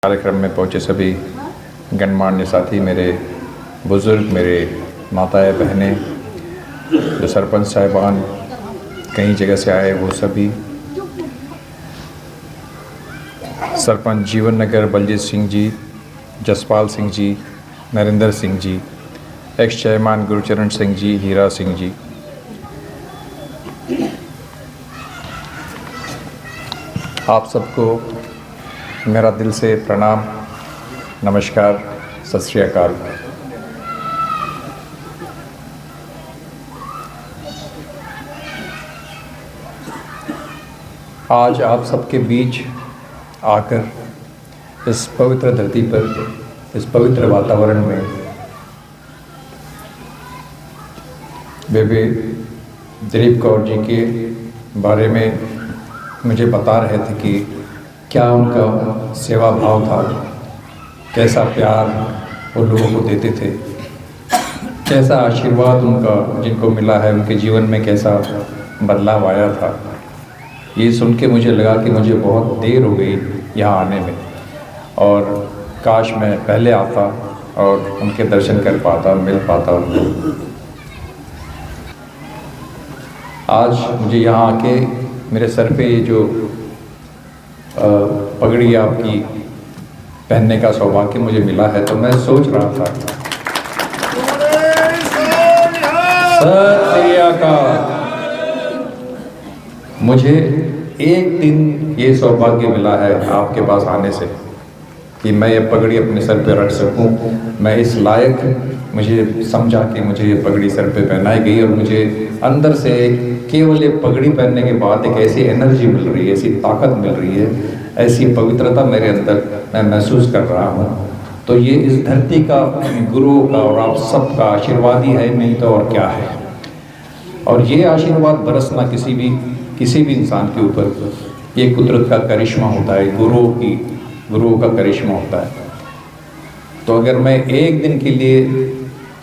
कार्यक्रम में पहुँचे सभी गणमान्य साथी, मेरे बुज़ुर्ग, मेरे माताएं बहनें, जो सरपंच साहिबान कई जगह से आए वो सभी, सरपंच जीवन नगर बलजीत सिंह जी, जसपाल सिंह जी, नरेंद्र सिंह जी, एक्स चेयरमैन गुरचरण सिंह जी, हीरा सिंह जी, आप सबको मेरा दिल से प्रणाम, नमस्कार, सत श्री अकाल। आज आप सबके बीच आकर इस पवित्र धरती पर, इस पवित्र वातावरण में बेबी दिलीप कौर जी के बारे में मुझे बता रहे थे कि क्या उनका सेवा भाव था, कैसा प्यार वो लोगों को देते थे, कैसा आशीर्वाद उनका जिनको मिला है उनके जीवन में कैसा बदलाव आया था। ये सुन के मुझे लगा कि मुझे बहुत देर हो गई यहाँ आने में और काश मैं पहले आता और उनके दर्शन कर पाता, मिल पाता उनको। आज मुझे यहाँ आके मेरे सर पे ये जो पगड़ी आपकी पहनने का सौभाग्य मुझे मिला है, तो मैं सोच रहा था सत श्री अकाल, मुझे एक दिन ये सौभाग्य मिला है आपके पास आने से कि मैं ये पगड़ी अपने सर पे रख सकूं। मैं इस लायक मुझे समझा कि मुझे ये पगड़ी सर पे पहनाई गई और मुझे अंदर से केवल ये पगड़ी पहनने के बाद एक ऐसी एनर्जी मिल रही है, ऐसी ताकत मिल रही है, ऐसी पवित्रता मेरे अंदर मैं महसूस कर रहा हूँ। तो ये इस धरती का, गुरुओं का और आप सबका आशीर्वाद ही है, नहीं तो और क्या है। और ये आशीर्वाद बरसना किसी भी इंसान के ऊपर ये कुदरत का करिश्मा होता है, गुरुओं का करिश्मा होता है। तो अगर मैं एक दिन के लिए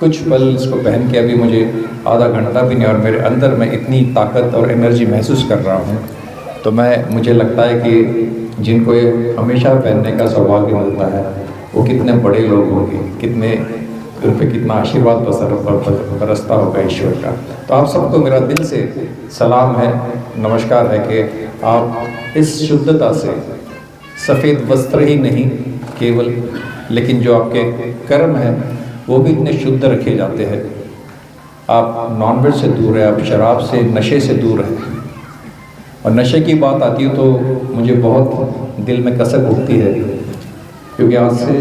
कुछ पल इसको पहन के, अभी मुझे आधा घंटा भी नहीं और मेरे अंदर मैं इतनी ताकत और एनर्जी महसूस कर रहा हूँ, तो मुझे लगता है कि जिनको ये हमेशा पहनने का सौभाग्य मिलता है वो कितने बड़े लोग होंगे, उन पे कितना आशीर्वाद बरसता होगा ईश्वर का। तो आप सबको मेरा दिल से सलाम है, नमस्कार है कि आप इस शुद्धता से, सफ़ेद वस्त्र ही नहीं केवल, लेकिन जो आपके कर्म हैं वो भी इतने शुद्ध रखे जाते हैं। आप नॉनवेज से दूर है, आप शराब से, नशे से दूर है। और नशे की बात आती है तो मुझे बहुत दिल में कसक उठती है, क्योंकि आज से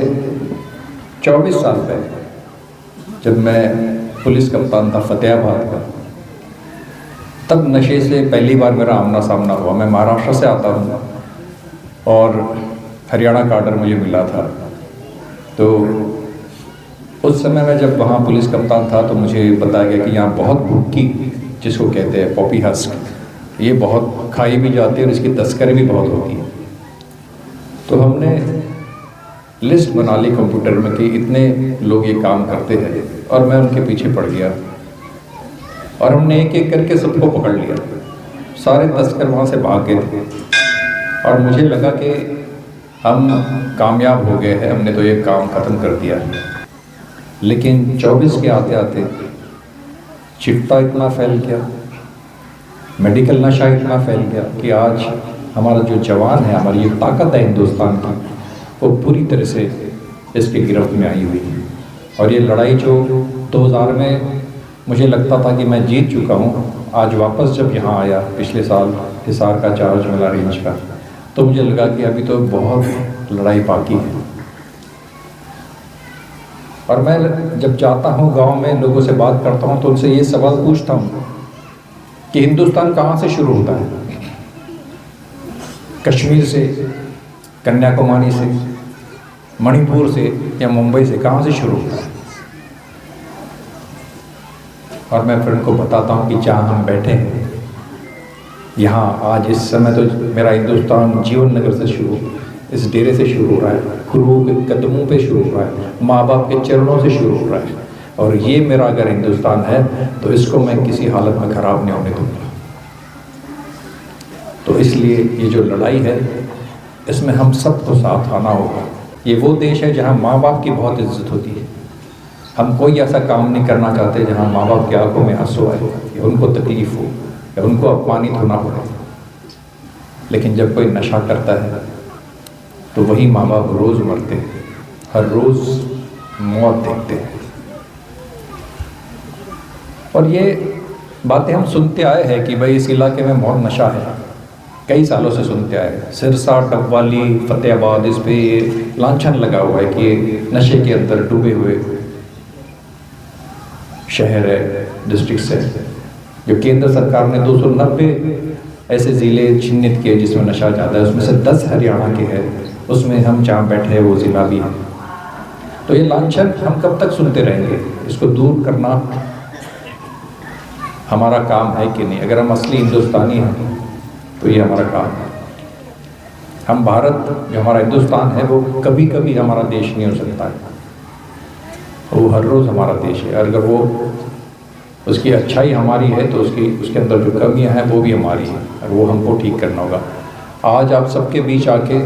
24 साल पहले जब मैं पुलिस कप्तान था फतेहाबाद का, तब नशे से पहली बार मेरा आमना सामना हुआ। मैं महाराष्ट्र से आता हूँ और हरियाणा का ऑर्डर मुझे मिला था। तो उस समय मैं जब वहाँ पुलिस कप्तान था तो मुझे बताया गया कि यहाँ बहुत भुक्की, जिसको कहते हैं पॉपी हस्क, ये बहुत खाई भी जाती है और इसकी तस्करी भी बहुत होती है। तो हमने लिस्ट बना ली कंप्यूटर में कि इतने लोग ये काम करते हैं, और मैं उनके पीछे पड़ गया और हमने एक एक करके सबको पकड़ लिया। सारे तस्कर वहाँ से भाग गए थे और मुझे लगा कि हम कामयाब हो गए हैं, हमने तो ये काम ख़त्म कर दिया है। लेकिन 24 के आते आते चिट्टा इतना फैल गया, मेडिकल नशा इतना फैल गया कि आज हमारा जो जवान है, हमारी ये ताकत है हिंदुस्तान की, वो पूरी तरह से इसके गिरफ्त में आई हुई है। और ये लड़ाई जो 2000 में मुझे लगता था कि मैं जीत चुका हूँ, आज वापस जब यहाँ आया पिछले साल हिसार का चार्ज मिला रेंज का, तो मुझे लगा कि अभी तो बहुत लड़ाई बाकी है। और मैं जब जाता हूँ गांव में, लोगों से बात करता हूँ तो उनसे ये सवाल पूछता हूँ कि हिंदुस्तान कहाँ से शुरू होता है? कश्मीर से, कन्याकुमारी से, मणिपुर से या मुंबई से, कहाँ से शुरू होता है? और मैं फिर उनको बताता हूँ कि जहाँ हम बैठे हैं यहाँ आज इस समय तो मेरा हिंदुस्तान जीवन नगर से शुरू, इस डेरे से शुरू हो रहा है, गुरुओं के कदमों पे शुरू हो रहा है, माँ बाप के चरणों से शुरू हो रहा है। और ये मेरा अगर हिंदुस्तान है तो इसको मैं किसी हालत में ख़राब नहीं होने दूँगा। तो इसलिए ये जो लड़ाई है इसमें हम सबको साथ आना होगा। ये वो देश है जहाँ माँ बाप की बहुत इज्जत होती है। हम कोई ऐसा काम नहीं करना चाहते जहाँ माँ बाप की आंखों में आंसू आए या उनको तकलीफ हो या उनको अपमानित होना पड़े। लेकिन जब कोई नशा करता है तो वही माँ बाप रोज़ मरते हैं, हर रोज़ मौत देखते हैं। और ये बातें हम सुनते आए हैं कि भाई इस इलाके में बहुत नशा है, कई सालों से सुनते आए हैं। सिरसा, डबवाली, फतेहाबाद, इस पे ये लांछन लगा हुआ है कि ये नशे के अंदर डूबे हुए शहर है, डिस्ट्रिक्ट है। जो केंद्र सरकार ने 290 ऐसे ज़िले चिन्हित किए जिसमें नशा ज़्यादा है, उसमें से 10 हरियाणा के हैं, उसमें हम जहाँ बैठे हैं वो ज़िला भी है। तो ये लांछन हम कब तक सुनते रहेंगे? इसको दूर करना हमारा काम है कि नहीं? अगर हम असली हिंदुस्तानी हैं तो ये हमारा काम है। हम भारत, जो हमारा हिंदुस्तान है, वो कभी कभी हमारा देश नहीं हो सकता है, वो हर रोज़ हमारा देश है। अगर वो उसकी अच्छाई हमारी है तो उसके अंदर जो कमियां हैं वो भी हमारी है, और वो हमको ठीक करना होगा। आज आप सबके बीच आके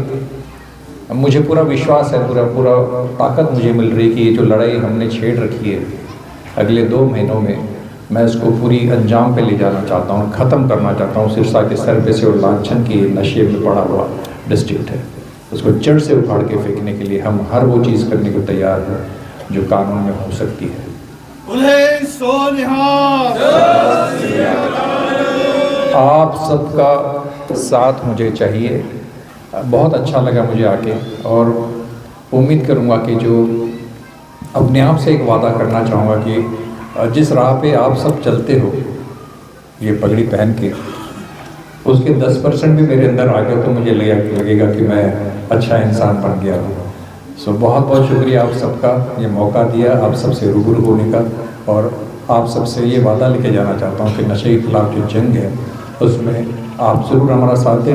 मुझे पूरा विश्वास है, पूरा ताकत मुझे मिल रही है कि ये जो लड़ाई हमने छेड़ रखी है अगले 2 महीनों में, मैं इसको पूरी अंजाम पे ले जाना चाहता हूँ, ख़त्म करना चाहता हूँ। सिरसा के सर पे से और लांछन की नशे में पड़ा हुआ डिस्ट्रिक्ट है, उसको जड़ से उखाड़ के फेंकने के लिए हम हर वो चीज़ करने को तैयार हैं जो कानून में हो सकती है। आप सबका साथ मुझे चाहिए। बहुत अच्छा लगा मुझे आके, और उम्मीद करूँगा कि जो अपने आप से एक वादा करना चाहूँगा कि जिस राह पे आप सब चलते हो ये पगड़ी पहन के, उसके 10% भी मेरे अंदर आ गए तो मुझे लगेगा कि मैं अच्छा इंसान बन गया हूँ। सो बहुत बहुत शुक्रिया आप सबका, ये मौका दिया आप सबसे रूबरू होने का। और आप सबसे ये वादा लेके जाना चाहता हूँ कि नशे के खिलाफ जो जंग है उसमें आप ज़रूर हमारा साथ दें।